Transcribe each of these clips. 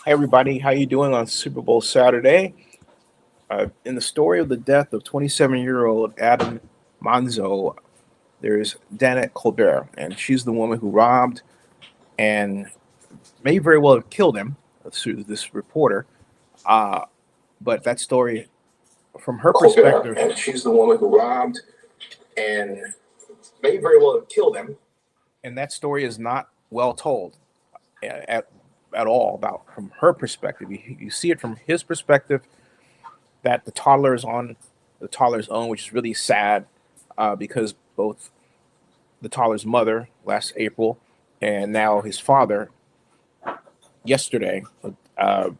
Hi everybody, how you doing on Super Bowl Saturday? In the story of the death of 27-year-old Adan Manzo, there's Danette Colbert, and she's the woman who robbed and may very well have killed him. This reporter, uh, but that story, from her Colbert, perspective, and she's the woman who robbed and may very well have killed him. and that story is not well told at all about from her perspective. You see it from his perspective that the toddler is on the toddler's own, which is really sad because both the toddler's mother last April and now his father yesterday, uh,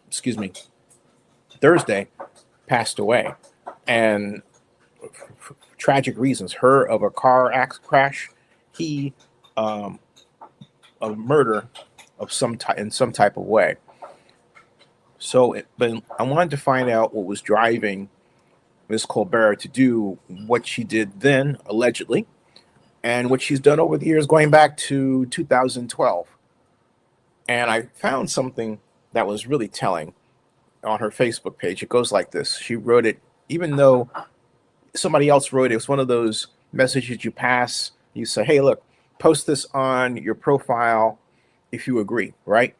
excuse me, Thursday, passed away. And for tragic reasons. Her of a crash, he um, of murder of some type in some type of way. But I wanted to find out what was driving Miss Colbert to do what she did then, allegedly, and what she's done over the years, going back to 2012. And I found something that was really telling on her Facebook page. It goes like this. She wrote it, even though somebody else wrote it. It was one of those messages you pass. You say, hey, look, post this on your profile if you agree, right?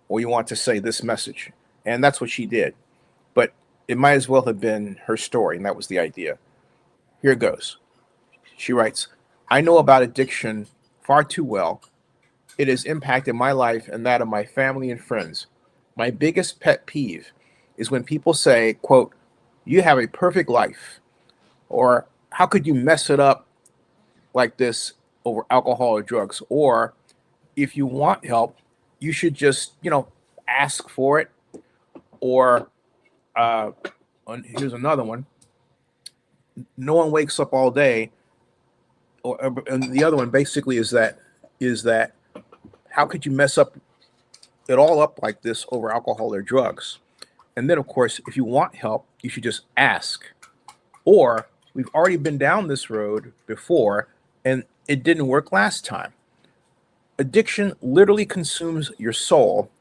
Or you want to say this message. And that's what she did. But it might as well have been her story, and that was the idea. Here it goes. She writes, I know about addiction far too well. It has impacted my life and that of my family and friends. My biggest pet peeve is when people say, quote, you have a perfect life, or how could you mess it up like this over alcohol or drugs? Or if you want help, you should just, ask for it. Or uh, here's another one. No one wakes up all day. And the other one basically is that how could you mess it all up like this over alcohol or drugs? And then, of course, if you want help, you should just ask. Or we've already been down this road before, and it didn't work last time. Addiction literally consumes your soul,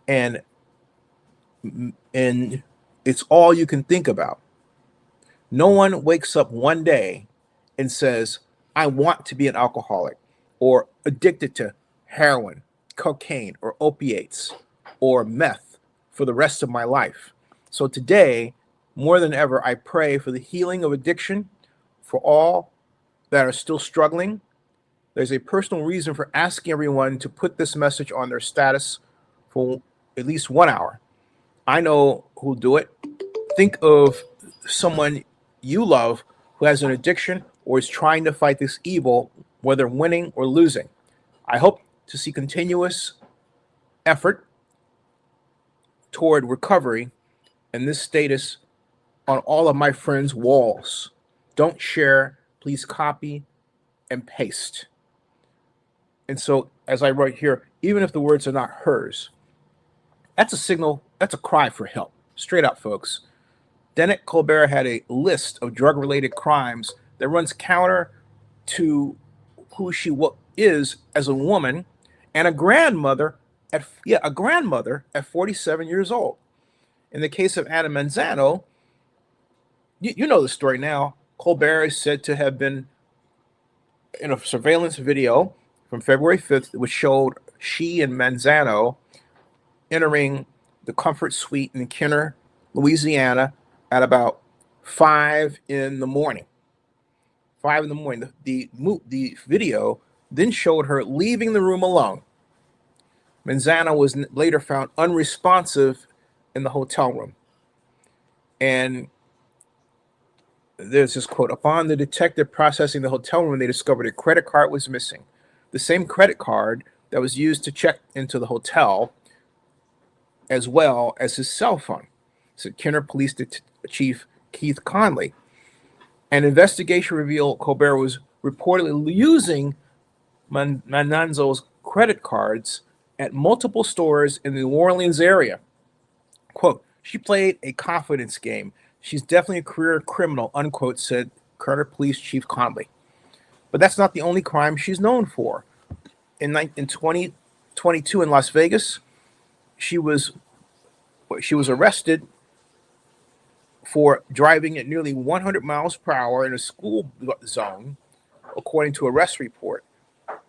and and it's all you can think about. No one wakes up one day and says, I want to be an alcoholic or addicted to heroin, cocaine, or opiates or meth for the rest of my life. So today, more than ever, I pray for the healing of addiction for all that are still struggling. There's a personal reason for asking everyone to put this message on their status for at least 1 hour. I know who'll do it. Think of someone you love who has an addiction or is trying to fight this evil, whether winning or losing. I hope to see continuous effort toward recovery and this status on all of my friends' walls. Don't share, please copy and paste. And so, as I write here, even if the words are not hers, that's a signal, that's a cry for help. Straight up, folks. Danette Colbert had a list of drug related crimes that runs counter to who she is as a woman and a grandmother at 47 years old. In the case of Adan Manzano, you know the story now. Colbert is said to have been in a surveillance video from February 5th, which showed she and Manzano entering the comfort suite in Kenner, Louisiana, at about 5 in the morning. 5 in the morning. The video then showed her leaving the room alone. Manzano was later found unresponsive in the hotel room. And there's this quote, upon the detective processing the hotel room, they discovered a credit card was missing. The same credit card that was used to check into the hotel, as well as his cell phone, said Kenner Police Chief Keith Conley. An investigation revealed Colbert was reportedly using Mananzo's credit cards at multiple stores in the New Orleans area. Quote, she played a confidence game. She's definitely a career criminal, unquote, said Kerner Police Chief Conley. But that's not the only crime she's known for. In 2022 in Las Vegas, she was arrested for driving at nearly 100 miles per hour in a school zone, according to arrest report.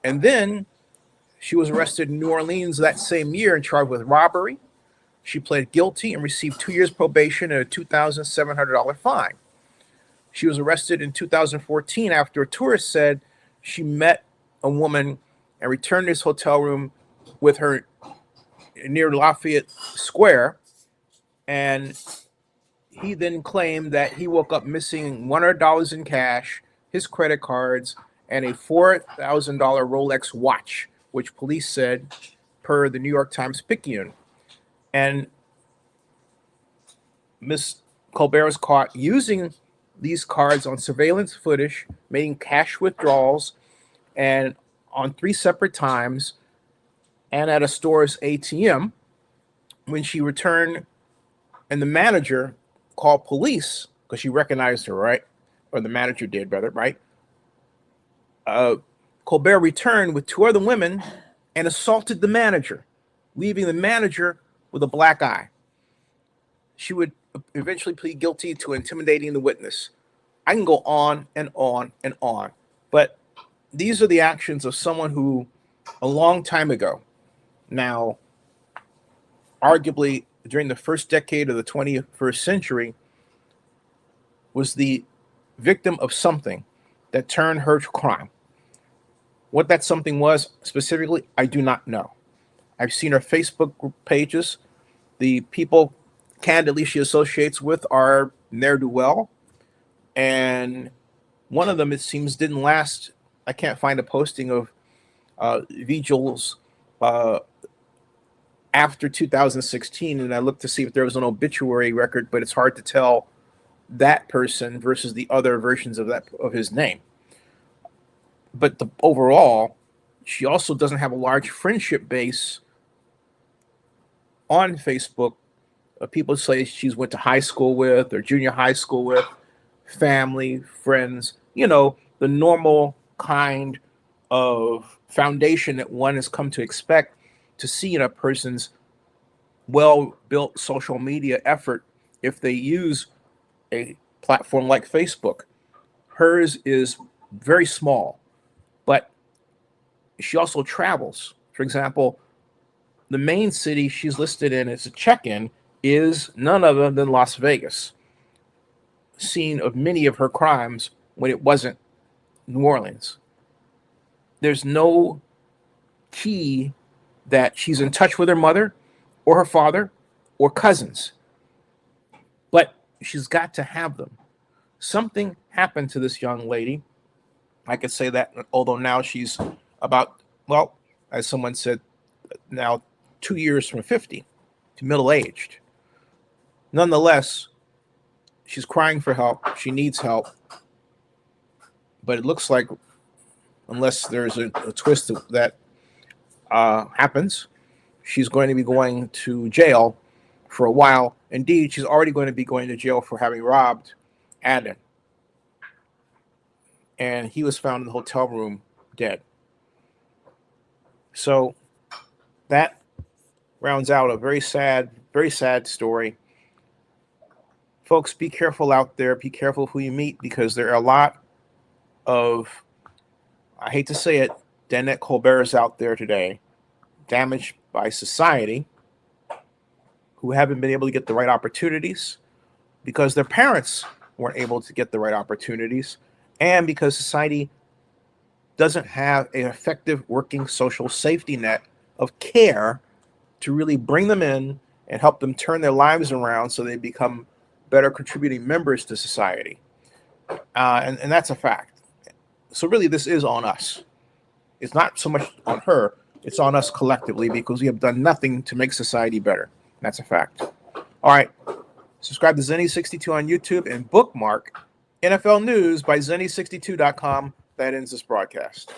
And then she was arrested in New Orleans that same year and charged with robbery. She pled guilty and received 2 years probation and a $2,700 fine. She was arrested in 2014 after a tourist said she met a woman and returned to his hotel room with her near Lafayette Square. And he then claimed that he woke up missing $100 in cash, his credit cards, and a $4,000 Rolex watch, which police said, per the New York Times Picayune. And Miss Colbert was caught using these cards on surveillance footage, making cash withdrawals, and on 3 separate times, and at a store's ATM. When she returned, and the manager called police because she recognized her, right? Or the manager did, rather, right? Colbert returned with 2 other women and assaulted the manager, leaving the manager with a black eye. She would eventually plead guilty to intimidating the witness. I can go on and on and on, but these are the actions of someone who, a long time ago, now, arguably during the first decade of the 21st century, was the victim of something that turned her to crime. What that something was specifically, I do not know. I've seen her Facebook group pages. The people, candidly, she associates with are ne'er-do-well. And one of them, it seems, didn't last. I can't find a posting of vigils after 2016, and I looked to see if there was an obituary record, but it's hard to tell that person versus the other versions of his name. But overall, she also doesn't have a large friendship base on Facebook. People say she's went to high school with or junior high school with, family, friends, the normal kind of foundation that one has come to expect to see in a person's well-built social media effort if they use a platform like Facebook. Hers is very small, but she also travels. For example, the main city she's listed in as a check-in is none other than Las Vegas, scene of many of her crimes when it wasn't New Orleans. There's no key that she's in touch with her mother or her father or cousins, but she's got to have them. Something happened to this young lady. I could say that, although now she's about, well, as someone said, now 2 years from 50 to middle-aged. Nonetheless, she's crying for help. She needs help. But it looks like, unless there's a twist that happens, she's going to be going to jail for a while. Indeed, she's already going to be going to jail for having robbed Adan. And he was found in the hotel room dead. So that rounds out a very sad story. Folks, be careful out there. Be careful who you meet, because there are a lot of, I hate to say it, Danette Colberts out there today, damaged by society, who haven't been able to get the right opportunities because their parents weren't able to get the right opportunities, and because society doesn't have an effective working social safety net of care to really bring them in and help them turn their lives around so they become better contributing members to society. And that's a fact. So really, this is on us. It's not so much on her, it's on us collectively, because we have done nothing to make society better. That's a fact. All right. Subscribe to Zennie62 on YouTube and bookmark NFL News by Zennie62.com. That ends this broadcast.